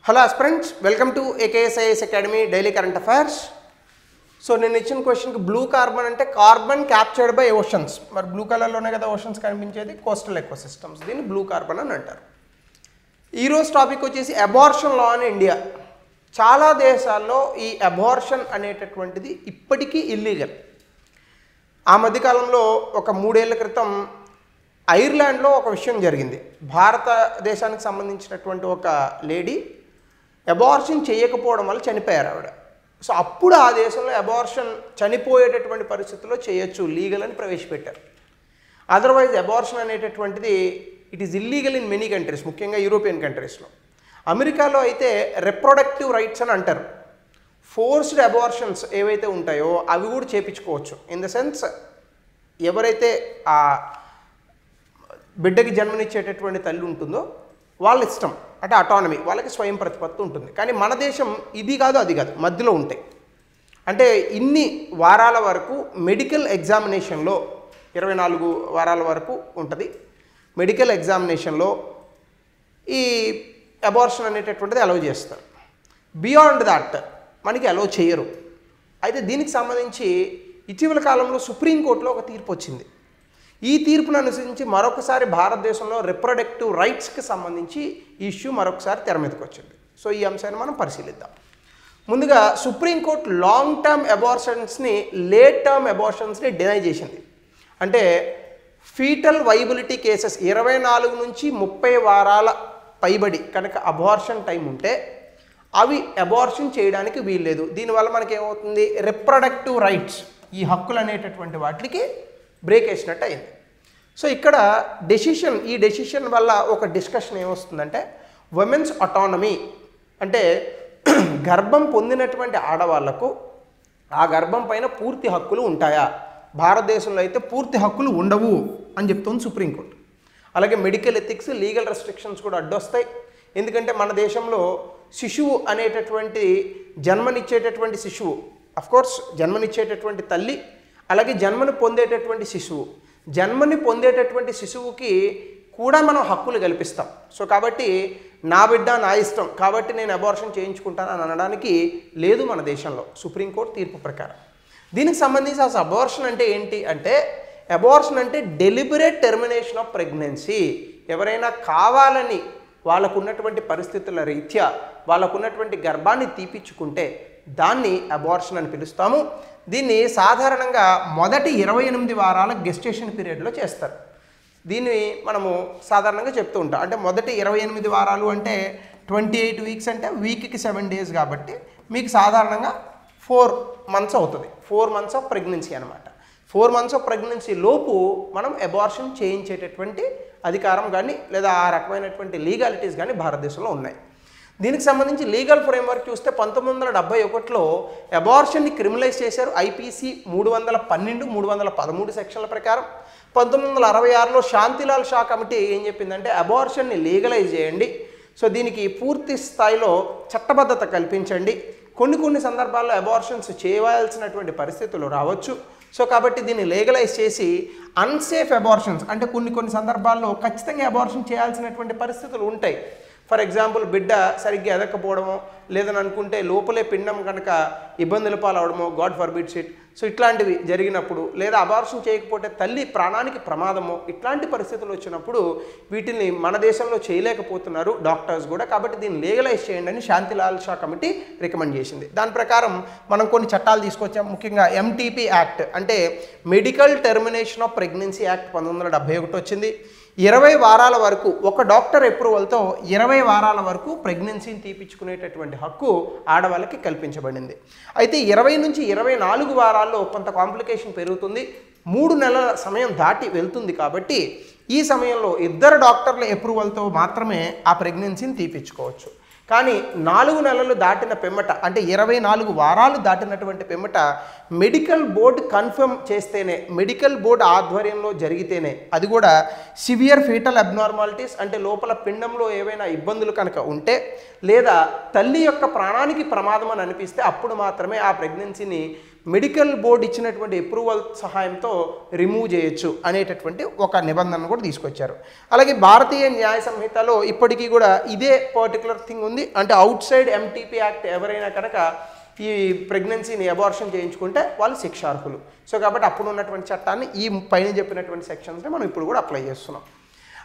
Hello aspirants, welcome to AKSIS Academy Daily Current Affairs. So నేను ఇచ్చిన క్వశ్చన్కి blue carbon అంటే కార్బన్ క్యాప్చర్డ్ బై ఓషన్స్. మరి blue కలర్లోనే కదా ఓషన్స్ కనిపించేది, కోస్టల్ ఎకోసిస్టమ్స్, దీన్ని బ్లూ కార్బన్ అని అంటారు. ఈరోజు టాపిక్ వచ్చేసి అబార్షన్ లా ఇన్ ఇండియా. చాలా దేశాల్లో ఈ అబార్షన్ అనేటటువంటిది ఇప్పటికీ ఇల్లీగల్. ఆ మధ్యకాలంలో ఒక 3 ఏళ్ల క్రితం ఐర్లాండ్లో ఒక విషయం జరిగింది. భారతదేశానికి సంబంధించినటువంటి ఒక లేడీ అబార్షన్ చేయకపోవడం వల్ల చనిపోయారు ఆవిడ. సో అప్పుడు ఆ దేశంలో అబార్షన్ చనిపోయేటటువంటి పరిస్థితుల్లో చేయొచ్చు, లీగల్ అని ప్రవేశపెట్టారు. అదర్వైజ్ అబార్షన్ అనేటటువంటిది it is illegal in many countries, ముఖ్యంగా యూరోపియన్ కంట్రీస్లో. అమెరికాలో అయితే రిప్రొడక్టివ్ రైట్స్ అని అంటారు. ఫోర్స్డ్ అబార్షన్స్ ఏవైతే ఉంటాయో అవి కూడా చేయించుకోవచ్చు. ఇన్ ద సెన్స్ ఎవరైతే ఆ బిడ్డకి జన్మనిచ్చేటటువంటి తల్లి ఉంటుందో వాళ్ళ ఇష్టం, అంటే అటానమీ, వాళ్ళకి స్వయం ప్రతిపత్తి ఉంటుంది. కానీ మన దేశం ఇది కాదు అది కాదు, మధ్యలో ఉంటాయి. అంటే ఇన్ని వారాల వరకు మెడికల్ ఎగ్జామినేషన్లో 24 వారాల వరకు ఉంటుంది. మెడికల్ ఎగ్జామినేషన్లో ఈ అబార్షన్ అనేటటువంటిది అలౌ చేస్తారు. బియాండ్ దాట్ మనకి అలౌ చేయరు. అయితే దీనికి సంబంధించి ఇటీవల కాలంలో సుప్రీంకోర్టులో ఒక తీర్పు వచ్చింది. ఈ తీర్పును అనుసరించి మరొకసారి భారతదేశంలో రిప్రొడక్టివ్ రైట్స్కి సంబంధించి ఈ ఇష్యూ మరొకసారి తెర మీదకి వచ్చింది. సో ఈ అంశాన్ని మనం పరిశీలిద్దాం. ముందుగా సుప్రీంకోర్టు లాంగ్ టర్మ్ అబార్షన్స్ని లేట్ టర్మ్ అబార్షన్స్ని డినై చేసింది. అంటే ఫీటల్ వైబిలిటీ కేసెస్ 24 నుంచి 30 వారాల పైబడి కనుక అబార్షన్ టైం ఉంటే అవి అబార్షన్ చేయడానికి వీల్లేదు. దీనివల్ల మనకి ఏమవుతుంది, రిప్రొడక్టివ్ రైట్స్, ఈ హక్కులు అనేటటువంటి వాటికి బ్రేక్ వేసినట్టు అయింది. సో ఇక్కడ ఈ డెసిషన్ వల్ల ఒక డిస్కషన్ ఏమొస్తుందంటే ఉమెన్స్ అటానమీ, అంటే గర్భం పొందినటువంటి ఆడవాళ్లకు ఆ గర్భం పైన పూర్తి హక్కులు ఉంటాయా, భారతదేశంలో అయితే పూర్తి హక్కులు ఉండవు అని చెప్తుంది సుప్రీంకోర్టు. అలాగే మెడికల్ ఎథిక్స్, లీగల్ రెస్ట్రిక్షన్స్ కూడా అడ్డొస్తాయి. ఎందుకంటే మన దేశంలో శిశువు అనేటటువంటి జన్మనిచ్చేటటువంటి శిశువు, అఫ్కోర్స్ జన్మనిచ్చేటటువంటి తల్లి, అలాగే జన్మని పొందేటటువంటి శిశువు, జన్మని పొందేటటువంటి శిశువుకి కూడా మనం హక్కులు కల్పిస్తాం. సో కాబట్టి నా బిడ్డ నా ఇష్టం కాబట్టి నేను అబార్షన్ చేయించుకుంటాను అని అనడానికి లేదు మన దేశంలో సుప్రీంకోర్టు తీర్పు ప్రకారం. దీనికి సంబంధించి అసలు అబార్షన్ అంటే ఏంటి అంటే, అబార్షన్ అంటే డెలిబరేట్ టెర్మినేషన్ ఆఫ్ ప్రెగ్నెన్సీ. ఎవరైనా కావాలని వాళ్ళకున్నటువంటి పరిస్థితుల రీత్యా వాళ్ళకున్నటువంటి గర్భాన్ని తీపిచ్చుకుంటే దాన్ని అబార్షన్ అని పిలుస్తాము. దీన్ని సాధారణంగా మొదటి 28 వారాల గెస్టేషన్ పీరియడ్లో చేస్తారు. దీన్ని మనము సాధారణంగా చెప్తూ ఉంటాం. అంటే మొదటి 28 వారాలు అంటే 28 వీక్స్ అంటే వీక్కి 7 డేస్ కాబట్టి మీకు సాధారణంగా 4 మంత్స్ అవుతుంది. 4 మంత్స్ ఆఫ్ ప్రెగ్నెన్సీ అనమాట. 4 మంత్స్ ఆఫ్ ప్రెగ్నెన్సీ లోపు మనం అబార్షన్ చేయించేటటువంటి అధికారం కానీ లేదా ఆ రకమైనటువంటి లీగాలిటీస్ కానీ భారతదేశంలో ఉన్నాయి. దీనికి సంబంధించి లీగల్ ఫ్రేమ్వర్క్ చూస్తే 1971లో అబార్షన్ని క్రిమినలైజ్ చేశారు. ఐపీసీ 312, 313 సెక్షన్ల ప్రకారం. 1966లో శాంతిలాల్ షా కమిటీ ఏం చెప్పిందంటే అబార్షన్ని లీగలైజ్ చేయండి, సో దీనికి పూర్తి స్థాయిలో చట్టబద్ధత కల్పించండి, కొన్ని సందర్భాల్లో అబార్షన్స్ చేయవలసినటువంటి పరిస్థితులు రావచ్చు, సో కాబట్టి దీన్ని లీగలైజ్ చేసి అన్సేఫ్ అబార్షన్స్, అంటే కొన్ని సందర్భాల్లో ఖచ్చితంగా అబార్షన్ చేయాల్సినటువంటి పరిస్థితులు ఉంటాయి. ఫర్ ఎగ్జాంపుల్ బిడ్డ సరిగ్గా ఎదకపోవడమో, లేదని అనుకుంటే లోపలే పిండం కనుక ఇబ్బందుల పాలవడమో, గాడ్ ఫర్బిడ్స్ ఇట్, సో ఇట్లాంటివి జరిగినప్పుడు, లేదా అబార్షన్ చేయకపోతే తల్లి ప్రాణానికి ప్రమాదమో, ఇట్లాంటి పరిస్థితులు వచ్చినప్పుడు వీటిని మన దేశంలో చేయలేకపోతున్నారు డాక్టర్స్ కూడా. కాబట్టి దీన్ని లీగలైజ్ చేయండి అని శాంతిలాల్ షా కమిటీ రికమెండ్ చేసింది. దాని ప్రకారం మనం కొన్ని చట్టాలు తీసుకొచ్చాం. ముఖ్యంగా ఎంటీపీ యాక్ట్, అంటే medical termination of pregnancy act 1971 వచ్చింది. 20 వారాల వరకు ఒక డాక్టర్ అప్రూవల్తో 20 వారాల వరకు ప్రెగ్నెన్సీని తీపించుకునేటటువంటి హక్కు ఆడవాళ్ళకి కల్పించబడింది. అయితే 20 నుంచి 24 వారాల్లో కొంత కాంప్లికేషన్ పెరుగుతుంది. 3 నెలల సమయం దాటి వెళ్తుంది. కాబట్టి ఈ సమయంలో 2 డాక్టర్ల అప్రూవల్తో మాత్రమే ఆ ప్రెగ్నెన్సీని తీపించుకోవచ్చు. కానీ 4 నెలలు దాటిన పిమ్మట, అంటే 24 వారాలు దాటినటువంటి పిమ్మట మెడికల్ బోర్డు కన్ఫర్మ్ చేస్తేనే, మెడికల్ బోర్డు ఆధ్వర్యంలో జరిగితేనే, అది కూడా సివియర్ ఫీటల్ అబ్నార్మాలిటీస్, అంటే లోపల పిండంలో ఏవైనా ఇబ్బందులు కనుక ఉంటే, లేదా తల్లి యొక్క ప్రాణానికి ప్రమాదం అని అనిపిస్తే అప్పుడు మాత్రమే ఆ ప్రెగ్నెన్సీని మెడికల్ బోర్డు ఇచ్చినటువంటి అప్రూవల్ సహాయంతో రిమూవ్ చేయొచ్చు అనేటటువంటి ఒక నిబంధన కూడా తీసుకొచ్చారు. అలాగే భారతీయ న్యాయ సంహితలో ఇప్పటికీ కూడా ఇదే పర్టికులర్ థింగ్ ఉంది. అంటే అవుట్ సైడ్ ఎంటీపీ యాక్ట్ ఎవరైనా కనుక ఈ ప్రెగ్నెన్సీని అబార్షన్ చేయించుకుంటే వాళ్ళు శిక్షార్హులు. సో కాబట్టి అప్పుడు ఉన్నటువంటి చట్టాన్ని ఈ పైన చెప్పినటువంటి సెక్షన్స్ని మనం ఇప్పుడు కూడా అప్లై చేస్తున్నాం.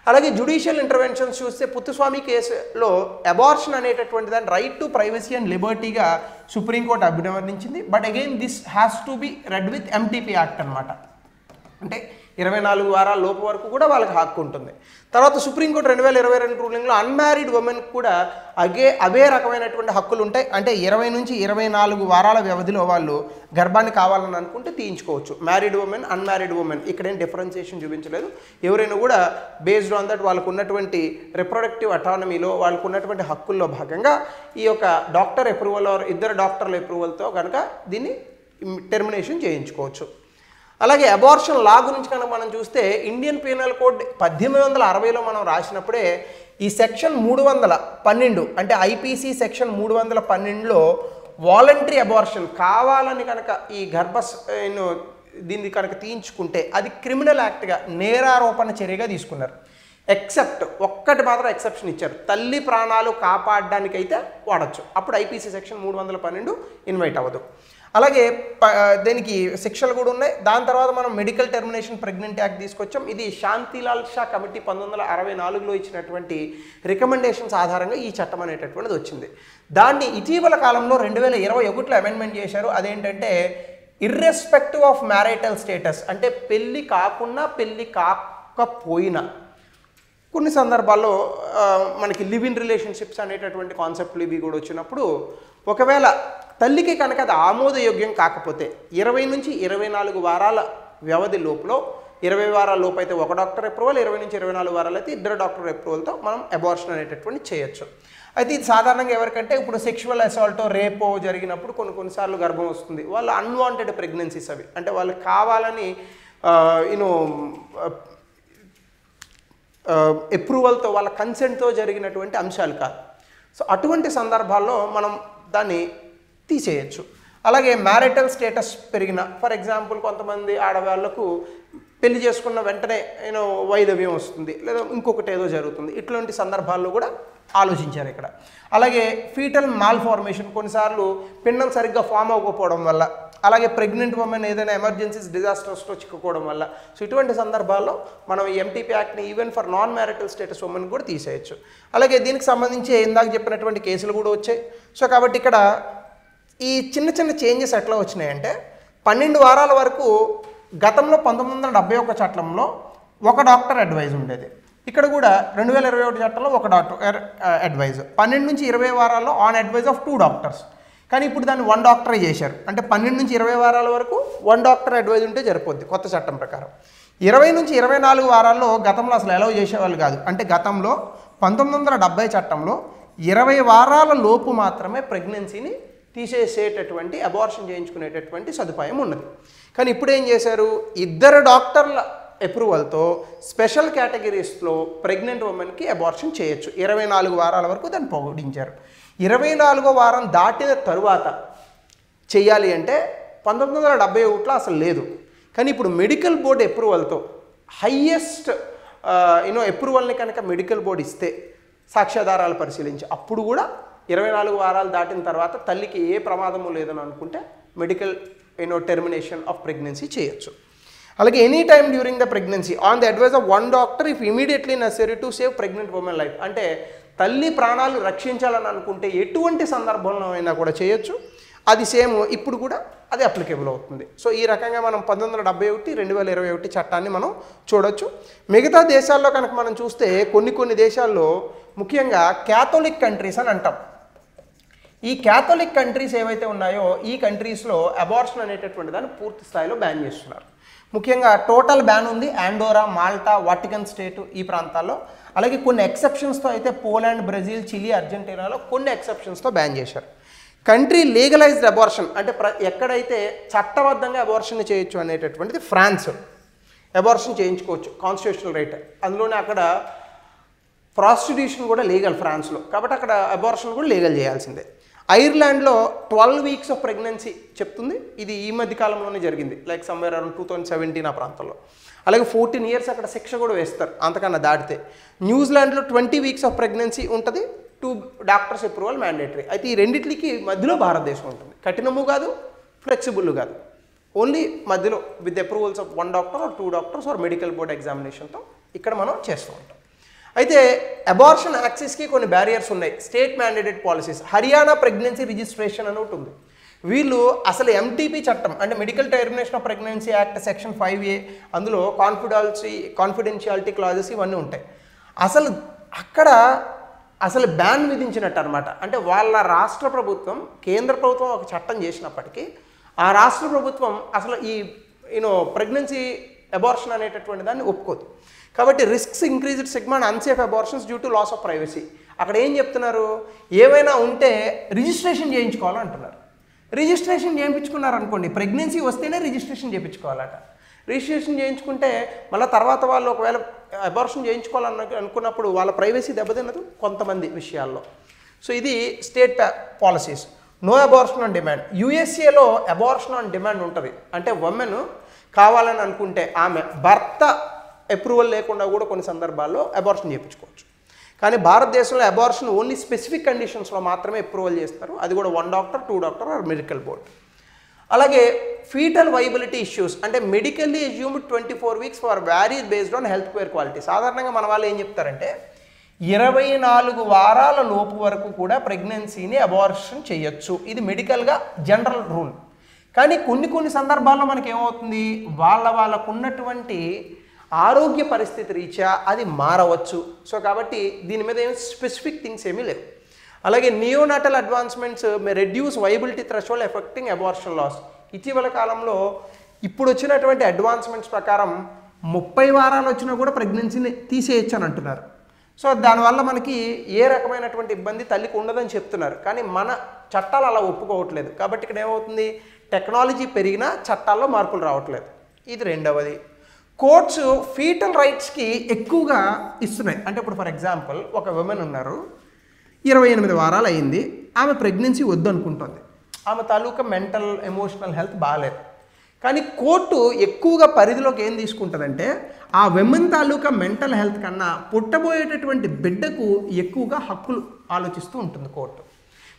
అలాగే జ్యుడిషియల్ ఇంటర్వెన్షన్స్ చూస్తే పుత్తుస్వామి కేసులో అబార్షన్ అనేటటువంటి దాన్ని రైట్ టు ప్రైవసీ అండ్ లిబర్టీగా సుప్రీంకోర్టు అభివర్ణించింది. But again this has to be read with MTP act అనమాట. అంటే 24 వారాల లోపు వరకు కూడా వాళ్ళకి హక్కు ఉంటుంది. తర్వాత సుప్రీంకోర్టు 2022 రూలింగ్లో అన్మ్యారీడ్ ఉమెన్ కూడా అవే రకమైనటువంటి హక్కులు ఉంటాయి. అంటే 20 నుంచి 24 వారాల వ్యవధిలో వాళ్ళు గర్భాన్ని కావాలని అనుకుంటే తీయించుకోవచ్చు. మ్యారీడ్ ఉమెన్, అన్మ్యారీడ్ ఉమెన్ ఇక్కడేం డిఫరెన్సియేషన్ చూపించలేదు. ఎవరైనా కూడా బేస్డ్ ఆన్ దట్ వాళ్ళకు ఉన్నటువంటి రిప్రొడక్టివ్ అటానమీలో వాళ్ళకు ఉన్నటువంటి హక్కుల్లో భాగంగా ఈ యొక్క డాక్టర్ అప్రూవల్ ఇద్దరు డాక్టర్ల అప్రూవల్తో కనుక దీన్ని టెర్మినేషన్ చేయించుకోవచ్చు. అలాగే అబార్షన్ లా గురించి కనుక మనం చూస్తే ఇండియన్ పీనల్ కోడ్ 1860లో మనం రాసినప్పుడే ఈ సెక్షన్ 312 అంటే ఐపీసీ సెక్షన్ 312లో వాలంటరీ అబార్షన్ కావాలని కనుక ఈ దీన్ని కనుక తీయించుకుంటే అది క్రిమినల్ యాక్ట్గా నేరారోపణ చర్యగా తీసుకున్నారు. ఎక్సెప్ట్ ఒక్కటి మాత్రం ఎక్సెప్షన్ ఇచ్చారు, తల్లి ప్రాణాలు కాపాడడానికైతే వాడచ్చు. అప్పుడు ఐపీసీ సెక్షన్ 312 ఇన్వైట్ అవ్వదు. అలాగే దీనికి శిక్షలు కూడా ఉన్నాయి. దాని తర్వాత మనం మెడికల్ టెర్మినేషన్ ప్రెగ్నెంట్ యాక్ట్ తీసుకొచ్చాం. ఇది శాంతిలాల్ షా కమిటీ 1964లో ఇచ్చినటువంటి రికమెండేషన్స్ ఆధారంగా ఈ చట్టం అనేటటువంటిది వచ్చింది. దాన్ని ఇటీవల కాలంలో 2021లో అమెండ్మెంట్ చేశారు. అదేంటంటే ఇర్రెస్పెక్టివ్ ఆఫ్ మ్యారిటల్ స్టేటస్, అంటే పెళ్ళి కాకుండా పెళ్ళి కాకపోయినా కొన్ని సందర్భాల్లో మనకి లివ్ ఇన్ రిలేషన్షిప్స్ అనేటటువంటి కాన్సెప్ట్లు ఇవి కూడా వచ్చినప్పుడు ఒకవేళ తల్లికి కనుక అది ఆమోదయోగ్యం కాకపోతే 20 నుంచి 24 వారాల వ్యవధి లోపల 20 వారాల లోపు అయితే ఒక డాక్టర్ అప్రూవల్, 20 నుంచి 24 వారాలు అయితే ఇద్దరు డాక్టర్ అప్రూవల్తో మనం అబార్షన్ అనేటటువంటి చేయొచ్చు. అయితే ఇది సాధారణంగా ఎవరికంటే ఇప్పుడు సెక్షువల్ అసాల్టో రేపో జరిగినప్పుడు కొన్నిసార్లు గర్భం వస్తుంది. వాళ్ళు అన్వాంటెడ్ ప్రెగ్నెన్సీస్ అవి, అంటే వాళ్ళు కావాలని అప్రూవల్తో వాళ్ళ కన్సెంట్తో జరిగినటువంటి అంశాలు కాదు. సో అటువంటి సందర్భాల్లో మనం దాన్ని తీసేయచ్చు. అలాగే మ్యారిటల్ స్టేటస్ పెరిగిన, ఫర్ ఎగ్జాంపుల్ కొంతమంది ఆడవాళ్లకు పెళ్లి చేసుకున్న వెంటనే వైధవ్యం వస్తుంది, లేదా ఇంకొకటి ఏదో జరుగుతుంది. ఇట్లాంటి సందర్భాల్లో కూడా ఆలోచించారు ఇక్కడ. అలాగే ఫీటల్ మాల్ ఫార్మేషన్, కొన్నిసార్లు పిండం సరిగ్గా ఫామ్ అవ్వకపోవడం వల్ల, అలాగే ప్రెగ్నెంట్ ఉమెన్ ఏదైనా ఎమర్జెన్సీస్ డిజాస్టర్స్లో చిక్కుకోవడం వల్ల, సో ఇటువంటి సందర్భాల్లో మనం ఈ ఎంటీపీ యాక్ట్ని even for non marital status women కూడా తీసేయచ్చు. అలాగే దీనికి సంబంధించి ఇందాక చెప్పినటువంటి కేసులు కూడా వచ్చాయి. సో కాబట్టి ఇక్కడ ఈ చిన్న చిన్న చేంజెస్ ఎట్లా వచ్చినాయంటే 12 వారాల వరకు గతంలో 1971 చట్టంలో ఒక డాక్టర్ అడ్వైజ్ ఉండేది. ఇక్కడ కూడా 2021 చట్టంలో ఒక డాక్టర్ అడ్వైజ్. 12 నుంచి 20 వారాల్లో ఆన్ అడ్వైజ్ ఆఫ్ 2 డాక్టర్స్. కానీ ఇప్పుడు దాన్ని 1 డాక్టరే చేశారు. అంటే 12 నుంచి 20 వారాల వరకు 1 డాక్టర్ అడ్వైజ్ ఉంటే సరిపోద్ది కొత్త చట్టం ప్రకారం. 20 నుంచి 24 వారాల్లో గతంలో అసలు అలౌ చేసేవాళ్ళు కాదు. అంటే గతంలో 1970 చట్టంలో 20 వారాల లోపు మాత్రమే ప్రెగ్నెన్సీని తీసేసేటటువంటి అబార్షన్ చేయించుకునేటటువంటి సదుపాయం ఉన్నది. కానీ ఇప్పుడు ఏం చేశారు, ఇద్దరు డాక్టర్ల అప్రూవల్తో స్పెషల్ కేటగిరీస్లో ప్రెగ్నెంట్ ఉమెన్కి అబార్షన్ చేయొచ్చు. 24 వారాల వరకు దాన్ని పొడిగించారు. 24వ వారం దాటిన తరువాత చేయాలి అంటే 1971లో అసలు లేదు. కానీ ఇప్పుడు మెడికల్ బోర్డు అప్రూవల్తో హయ్యెస్ట్ అప్రూవల్ని కనుక మెడికల్ బోర్డు ఇస్తే సాక్ష్యాధారాలు పరిశీలించి అప్పుడు కూడా 24 వారాలు దాటిన తర్వాత తల్లికి ఏ ప్రమాదము లేదని అనుకుంటే మెడికల్ టెర్మినేషన్ ఆఫ్ ప్రెగ్నెన్సీ చేయొచ్చు. అలాగే any time during the pregnancy on the advice of 1 doctor if immediately necessary to save pregnant women life, అంటే తల్లి ప్రాణాలు రక్షించాలని అనుకుంటే ఎటువంటి సందర్భంలో అయినా కూడా చేయొచ్చు. అది సేమ్ ఇప్పుడు కూడా అది అప్లికేబుల్ అవుతుంది. సో ఈ రకంగా మనం 1971, 2021 చట్టాన్ని మనం చూడొచ్చు. మిగతా దేశాల్లో కనుక మనం చూస్తే కొన్ని దేశాల్లో ముఖ్యంగా క్యాథోలిక్ కంట్రీస్ అని అంటాం. ఈ క్యాథోలిక్ కంట్రీస్ ఏవైతే ఉన్నాయో ఈ కంట్రీస్లో అబార్షన్ అనేటటువంటి దాన్ని పూర్తి స్థాయిలో బ్యాన్ చేస్తున్నారు. ముఖ్యంగా టోటల్ బ్యాన్ ఉంది ఆండోరా, మాల్టా, వాటికన్ స్టేట్ ఈ ప్రాంతాల్లో. అలాగే కొన్ని ఎక్సెప్షన్స్తో అయితే పోలాండ్, బ్రెజిల్, చిలీ, అర్జెంటీనాలో కొన్ని ఎక్సెప్షన్స్తో బ్యాన్ చేశారు. కంట్రీ లీగలైజ్డ్ అబార్షన్ అంటే ఎక్కడైతే చట్టబద్ధంగా అబార్షన్ చేయొచ్చు అనేటటువంటిది ఫ్రాన్స్. అబార్షన్ చేయించుకోవచ్చు, కాన్స్టిట్యూషనల్ రైట్. అందులోనే అక్కడ ప్రాస్టిట్యూషన్ కూడా లీగల్ ఫ్రాన్స్లో, కాబట్టి అక్కడ అబార్షన్ కూడా లీగల్ చేయాల్సిందే. ఐర్లాండ్లో 12 వీక్స్ ఆఫ్ ప్రెగ్నెన్సీ చెప్తుంది. ఇది ఈ మధ్య కాలంలోనే జరిగింది, లైక్ సమ్వేర్ అరౌండ్ 2017 ఆ ప్రాంతంలో. అలాగే 14 ఇయర్స్ అక్కడ శిక్ష కూడా వేస్తారు అంతకన్నా దాటితే. న్యూజిలాండ్లో 20 వీక్స్ ఆఫ్ ప్రెగ్నెన్సీ ఉంటుంది, 2 డాక్టర్స్ అప్రూవల్ మ్యాండేటరీ. అయితే ఈ రెండింటికి మధ్యలో భారతదేశం ఉంటుంది. కఠినము కాదు, ఫ్లెక్సిబుల్ కాదు, ఓన్లీ మధ్యలో with approvals of 1 doctor or 2 doctors or medical board ఎగ్జామినేషన్తో ఇక్కడ మనం చేస్తూ ఉంటాం. అయితే అబార్షన్ యాక్సెస్కి కొన్ని బ్యారియర్స్ ఉన్నాయి, state mandated policies. Haryana pregnancy registration అని ఒకటి ఉంది. వీళ్ళు అసలు ఎంటీపీ చట్టం అంటే medical termination of pregnancy act section 5A, అందులో కాన్ఫిడెన్షియాలిటీ క్లాజెస్ ఇవన్నీ ఉంటాయి. అసలు అక్కడ బ్యాన్ విధించినట్టు అనమాట. అంటే వాళ్ళ రాష్ట్ర ప్రభుత్వం, కేంద్ర ప్రభుత్వం ఒక చట్టం చేసినప్పటికీ ఆ రాష్ట్ర ప్రభుత్వం అసలు ఈ ప్రెగ్నెన్సీ అబార్షన్ అనేటటువంటి దాన్ని ఒప్పుకోదు. కాబట్టి risks increased stigma and unsafe abortions due to loss of privacy. అక్కడ ఏం చెప్తున్నారు, ఏవైనా ఉంటే రిజిస్ట్రేషన్ చేయించుకోవాలంటున్నారు. రిజిస్ట్రేషన్ చేయించుకున్నారనుకోండి, ప్రెగ్నెన్సీ వస్తేనే రిజిస్ట్రేషన్ చేయించుకోవాలట. రిజిస్ట్రేషన్ చేయించుకుంటే మళ్ళీ తర్వాత వాళ్ళు ఒకవేళ అబార్షన్ అనుకున్నప్పుడు వాళ్ళ ప్రైవసీ దెబ్బతిన్నదు కొంతమంది విషయాల్లో. సో ఇది state policies. No abortion on demand. యుఎస్ఏలో అబార్షన్ ఆన్ డిమాండ్ ఉంటుంది. అంటే ఉమెన్ కావాలని అనుకుంటే ఆమె భర్త అప్రూవల్ లేకుండా కూడా కొన్ని సందర్భాల్లో అబార్షన్ చేయించుకోవచ్చు. కానీ భారతదేశంలో అబార్షన్ ఓన్లీ స్పెసిఫిక్ కండిషన్స్లో మాత్రమే అప్రూవల్ చేస్తారు, అది కూడా 1 doctor 2 doctor or medical board. అలాగే ఫీటల్ వైబిలిటీ ఇష్యూస్ అంటే medically assumed 24 weeks for vary based on health care quality. సాధారణంగా మన వాళ్ళు ఏం చెప్తారంటే 24 వారాల లోపు వరకు కూడా ప్రెగ్నెన్సీని అబార్షన్ చేయొచ్చు, ఇది మెడికల్గా జనరల్ రూల్. కానీ కొన్ని సందర్భాల్లో మనకి ఏమవుతుంది, వాళ్ళకున్నటువంటి ఆరోగ్య పరిస్థితి రీత్యా అది మారవచ్చు. సో కాబట్టి దీని మీద ఏమి స్పెసిఫిక్ థింగ్స్ ఏమీ లేవు. అలాగే neonatal advancements may reduce viability threshold affecting abortion laws. ఇటీవల కాలంలో ఇప్పుడు వచ్చినటువంటి అడ్వాన్స్మెంట్స్ ప్రకారం 30 వారాలు వచ్చినా కూడా ప్రెగ్నెన్సీని తీసేయచ్చు అని అంటున్నారు. సో దానివల్ల మనకి ఏ రకమైనటువంటి ఇబ్బంది తల్లికి ఉండదని చెప్తున్నారు. కానీ మన చట్టాలు అలా ఒప్పుకోవట్లేదు. కాబట్టి ఇక్కడ ఏమవుతుంది, టెక్నాలజీ పెరిగినా చట్టాల్లో మార్పులు రావట్లేదు. ఇది రెండవది. కోర్ట్స్ ఫీటల్ రైట్స్కి ఎక్కువగా ఇస్తున్నాయి. అంటే ఇప్పుడు ఫర్ ఎగ్జాంపుల్ ఒక ఉమెన్ ఉన్నారు, 28 వారాలు అయింది, ఆమె ప్రెగ్నెన్సీ వద్దు అనుకుంటుంది, ఆమె తాలూకా మెంటల్ ఎమోషనల్ హెల్త్ బాగాలేదు. కానీ కోర్టు ఎక్కువగా పరిధిలోకి ఏం తీసుకుంటుందంటే ఆ విమెన్ తాలూకా మెంటల్ హెల్త్ కన్నా పుట్టబోయేటటువంటి బిడ్డకు ఎక్కువగా హక్కులు ఆలోచిస్తూ ఉంటుంది కోర్టు.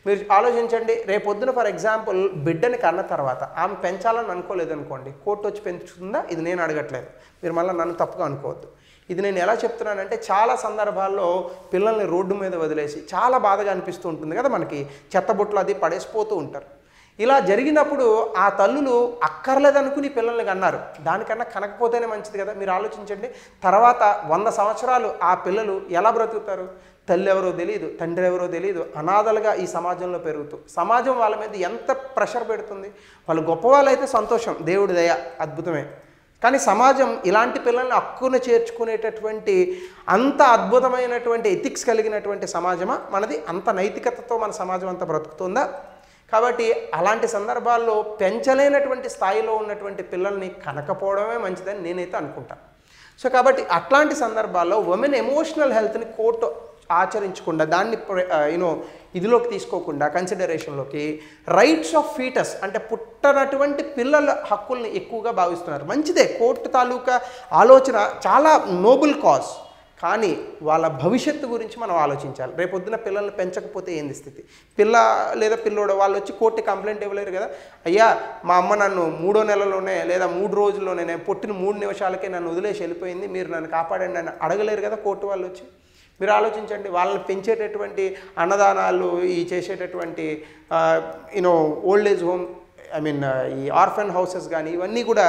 మీరు ఆలోచించండి, రేపొద్దున ఫర్ ఎగ్జాంపుల్ బిడ్డని కన్న తర్వాత ఆమె పెంచాలని అనుకోలేదు అనుకోండి, కోర్టు వచ్చి పెంచుతుందా? ఇది నేను అడగట్లేదు, మీరు మళ్ళీ నన్ను తప్పుగా అనుకోవద్దు. ఇది నేను ఎలా చెప్తున్నానంటే చాలా సందర్భాల్లో పిల్లల్ని రోడ్డు మీద వదిలేసి చాలా బాధగా అనిపిస్తూ ఉంటుంది కదా మనకి, చెత్తబుట్టలు అది పడేసిపోతూ ఉంటారు. ఇలా జరిగినప్పుడు ఆ తల్లులు అక్కర్లేదనుకుని పిల్లల్ని కన్నారు, దానికన్నా కనకపోతేనే మంచిది కదా. మీరు ఆలోచించండి, తర్వాత 100 సంవత్సరాలు ఆ పిల్లలు ఎలా బ్రతుకుతారు? తల్లి ఎవరో తెలియదు, తండ్రి ఎవరో తెలియదు, అనాథలుగా ఈ సమాజంలో పెరుగుతూ సమాజం వాళ్ళ మీద ఎంత ప్రెషర్ పెడుతుంది. వాళ్ళు గొప్పవాళ్ళు అయితే సంతోషం, దేవుడి దయ, అద్భుతమే. కానీ సమాజం ఇలాంటి పిల్లల్ని హక్కున చేర్చుకునేటటువంటి అంత అద్భుతమైనటువంటి ఎథిక్స్ కలిగినటువంటి సమాజమా మనది? అంత నైతికతతో మన సమాజం అంతా బ్రతుకుతుందా? కాబట్టి అలాంటి సందర్భాల్లో పెంచలేనటువంటి స్థాయిలో ఉన్నటువంటి పిల్లల్ని కనకపోవడమే మంచిదని నేనైతే అనుకుంటాను. సో కాబట్టి అట్లాంటి సందర్భాల్లో ఉమెన్ ఎమోషనల్ హెల్త్ని కోర్టు ఆచరించకుండా, దాన్ని ఇదిలోకి తీసుకోకుండా కన్సిడరేషన్లోకి రైట్స్ ఆఫ్ ఫీటస్ అంటే పుట్టనటువంటి పిల్లల హక్కుల్ని ఎక్కువగా భావిస్తున్నారు. మంచిదే, కోర్టు తాలూకా ఆలోచన చాలా నోబుల్ కాజ్. కానీ వాళ్ళ భవిష్యత్తు గురించి మనం ఆలోచించాలి. రేపొద్దున పిల్లల్ని పెంచకపోతే ఏంది స్థితి? పిల్ల లేదా పిల్లోడు వాళ్ళు వచ్చి కోర్టు కంప్లైంట్ ఇవ్వలేరు కదా, అయ్యా మా అమ్మ నన్ను 3వ నెలలోనే లేదా 3 రోజుల్లోనే, నేను పుట్టిన 3 నిమిషాలకే నన్ను వదిలేసి వెళ్ళిపోయింది, మీరు నన్ను కాపాడండి అని అడగలేరు కదా కోర్టు వాళ్ళు వచ్చి. మీరు ఆలోచించండి, వాళ్ళని పెంచేటటువంటి అన్నదానాలు, ఈ చేసేటటువంటి ఓల్డ్ ఏజ్ హోమ్, ఈ ఆర్ఫన్ హౌసెస్ కానీ ఇవన్నీ కూడా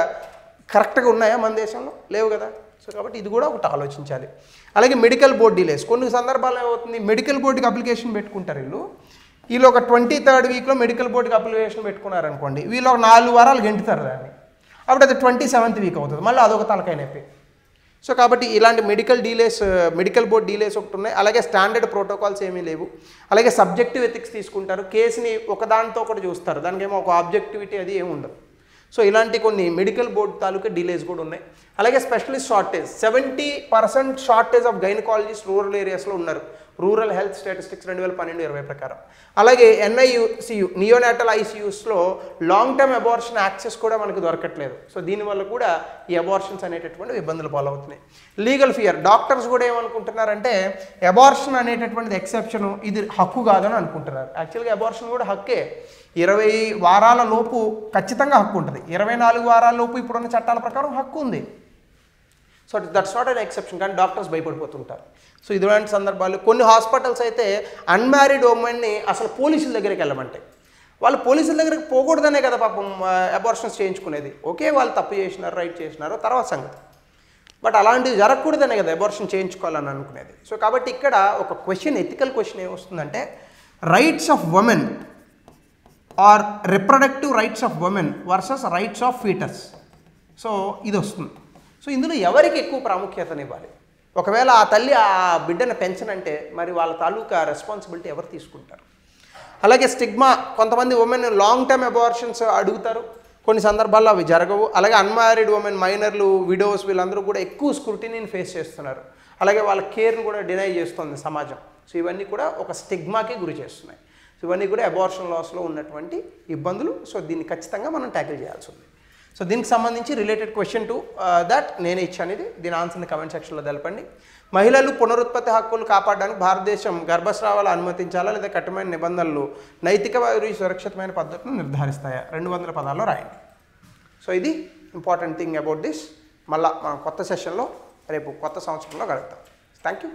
కరెక్ట్గా ఉన్నాయా మన దేశంలో? లేవు కదా. సో కాబట్టి ఇది కూడా ఒకటి ఆలోచించాలి. అలాగే మెడికల్ బోర్డ్ డిలేస్. కొన్ని సందర్భాల్లో ఏమవుతుంది, మెడికల్ బోర్డుకి అప్లికేషన్ పెట్టుకుంటారు వీళ్ళు ఒక 23rd వీక్లో మెడికల్ బోర్డుకి అప్లికేషన్ పెట్టుకున్నారనుకోండి, వీళ్ళు ఒక 4 వారాలు గెంటుతారు దాన్ని, అప్పుడు అది 27th వీక్ అవుతుంది, మళ్ళీ అదొక తలకాయ నొప్పి. సో కాబట్టి ఇలాంటి మెడికల్ బోర్డ్ డీలేస్ ఒకటి ఉన్నాయి. అలాగే స్టాండర్డ్ ప్రోటోకాల్స్ ఏమీ లేవు. అలాగే సబ్జెక్టివ్ ఎథిక్స్ తీసుకుంటారు, కేసుని ఒకదానితో ఒకటి చూస్తారు, దానికి ఏమో ఒక ఆబ్జెక్టివిటీ అది ఏమి ఉండదు. సో ఇలాంటి కొన్ని మెడికల్ బోర్డ్ తాలూకా డిలేస్ కూడా ఉన్నాయి. అలాగే specialist shortage, 70% shortage of gynaecologist rural ఏరియాస్లో ఉన్నారు. రూరల్ హెల్త్ స్టాటిస్టిక్స్ 2012-20 ప్రకారం. అలాగే NICU నియోనాటల్ ICUస్లో లాంగ్ టర్మ్ అబార్షన్ యాక్సెస్ కూడా మనకు దొరకట్లేదు. సో దీనివల్ల కూడా ఈ అబార్షన్స్ అనేటటువంటి ఇబ్బందులు పాలవుతున్నాయి. లీగల్ ఫియర్, డాక్టర్స్ కూడా ఏమనుకుంటున్నారంటే అబార్షన్ అనేటటువంటిది ఎక్సెప్షను, ఇది హక్కు కాదని అనుకుంటున్నారు. యాక్చువల్గా అబార్షన్ కూడా హక్కే. 20 వారాల లోపు ఖచ్చితంగా హక్కు ఉంటుంది. 24 వారాల లోపు ఇప్పుడున్న చట్టాల ప్రకారం హక్కు ఉంది. So that's not an exception. కానీ డాక్టర్స్ భయపడిపోతుంటారు. సో ఇటువంటి సందర్భాలు కొన్ని హాస్పిటల్స్ అయితే అన్మ్యారీడ్ ఉమెన్ని అసలు పోలీసుల దగ్గరికి వెళ్ళమంటాయి. వాళ్ళు పోలీసుల దగ్గరికి పోకూడదనే కదా పాపం అబార్షన్స్ చేయించుకునేది. ఓకే, వాళ్ళు తప్పు చేసినారు, రైట్ చేసినారు, తర్వాత సంగతి. బట్ అలాంటివి జరగకూడదనే కదా అబార్షన్ చేయించుకోవాలని అనుకునేది. సో కాబట్టి ఇక్కడ ఒక క్వశ్చన్, ఎథికల్ క్వశ్చన్ ఏమొస్తుందంటే rights of women or reproductive rights of women versus rights of foetus. So ఇది వస్తుంది. సో ఇందులో ఎవరికి ఎక్కువ ప్రాముఖ్యతనివ్వాలి? ఒకవేళ ఆ తల్లి ఆ బిడ్డను పెంచనంటే మరి వాళ్ళ తాలూకా రెస్పాన్సిబిలిటీ ఎవరు తీసుకుంటారు? అలాగే స్టిగ్మా, కొంతమంది ఉమెన్ లాంగ్ టర్మ్ అబార్షన్స్ అడుగుతారు, కొన్ని సందర్భాల్లో అవి జరగవు. అలాగే అన్మ్యారీడ్ ఉమెన్, మైనర్లు, విడోస్ వీళ్ళందరూ కూడా ఎక్కువ స్క్రూటినీని ఫేస్ చేస్తున్నారు. అలాగే వాళ్ళ కేర్ను కూడా డినై చేస్తుంది సమాజం. సో ఇవన్నీ కూడా ఒక స్టిగ్మాకి గురి చేస్తున్నాయి. సో ఇవన్నీ కూడా అబార్షన్ లాస్లో ఉన్నటువంటి ఇబ్బందులు. సో దీన్ని ఖచ్చితంగా మనం ట్యాకిల్ చేయాల్సి ఉంది. సో దీనికి సంబంధించి రిలేటెడ్ క్వశ్చన్ టు దట్ నేనే ఇచ్చాను. దీని ఆన్సర్ని కమెంట్ సెక్షన్లో తెలపండి. మహిళలు పునరుత్పత్తి హక్కులు కాపాడడానికి భారతదేశం గర్భస్రావాలు అనుమతించాలా లేదా కఠినమైన నిబంధనలు నైతిక మరియు సురక్షితమైన పద్ధతులను నిర్ధారిస్తాయా? 200 పదాల్లో రాయండి. సో ఇది ఇంపార్టెంట్ థింగ్ అబౌట్ దిస్. మళ్ళీ మనం కొత్త సెషన్లో రేపు కొత్త సంవత్సరంలో కలుగుతాం. Thank you.